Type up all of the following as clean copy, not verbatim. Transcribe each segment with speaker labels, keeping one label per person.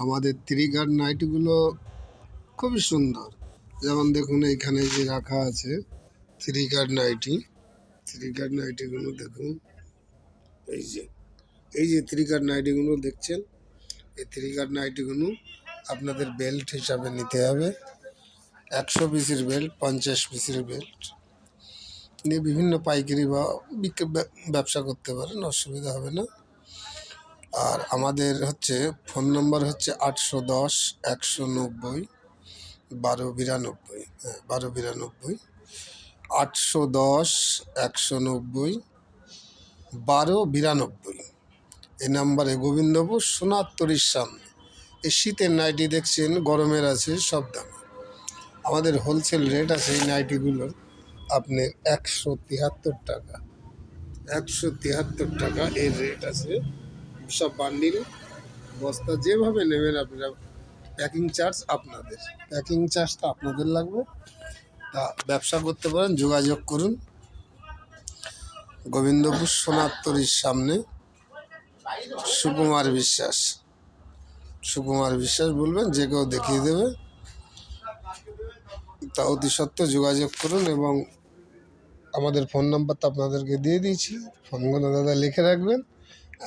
Speaker 1: আমাদের three quarter নাইটিগুলো খুবই সুন্দর। যেমন দেখুন এইখানে যে রাখা আছে three quarter nighty, three quarter নাইটিগুলো দেখুন। এই যে থ্রি গার্ড নাইটিগুলো দেখছেন, এই থ্রি গার্ড নাইটিগুলো আপনাদের বেল্ট হিসাবে নিতে হবে। 100 পিসের বেল্ট, 50 পিসের বেল্ট নিয়ে বিভিন্ন পাইকারি বা ব্যবসা করতে পারেন, অসুবিধা হবে না। আর আমাদের হচ্ছে ফোন নম্বর হচ্ছে 810 190 1292। হ্যাঁ, 1292, 810 190 1292। এই নাম্বারে গোবিন্দপুর সোনারতরীর সামনে। এই শীতের নাইটি দেখছেন, গরমের আছে সব দামে। আমাদের হোলসেল রেট আছে এই নাইটিগুলোর আপনি 173 টাকা, 173 টাকা এর রেট আছে। সব বান্ডিল বস্তা যেভাবে নেবেন আপনারা, প্যাকিং চার্জ আপনাদের, প্যাকিং চার্জটা আপনাদের লাগবে। তা ব্যবসা করতে পারেন, যোগাযোগ করুন। গোবিন্দপুর সোনারতরীর সামনে সুকুমার বিশ্বাস, সুকুমার বিশ্বাস বলবেন, যে কেউ দেখিয়ে দেবে। তা অতি সত্ত্বর যোগাযোগ করুন। এবং আমাদের ফোন নাম্বারটা আপনাদেরকে দিয়ে দিয়েছি, ফোনগুলো দাদা লিখে রাখবেন।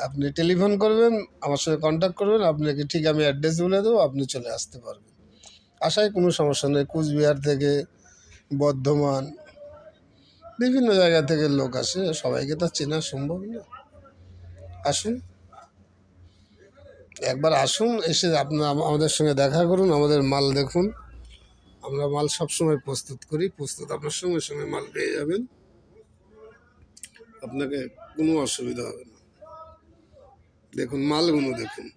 Speaker 1: আপনি টেলিফোন করবেন, আমার সঙ্গে কন্ট্যাক্ট করবেন, আপনাকে ঠিক আমি অ্যাড্রেস বলে দেবো, আপনি চলে আসতে পারবেন। আসায় কোনো সমস্যা নেই। কুচবিহার থেকে, বর্ধমান, বিভিন্ন জায়গা থেকে লোক আসে, সবাইকে তো চেনা সম্ভব না। আসুন, একবার আসুন, এসে আপনার আমাদের সঙ্গে দেখা করুন, আমাদের মাল দেখুন। আমরা মাল সবসময় প্রস্তুত করি, প্রস্তুত আপনার সঙ্গে সঙ্গে মাল পেয়ে যাবেন, আপনাকে কোনো অসুবিধা হবে না। দেখুন মালগুলো দেখুন।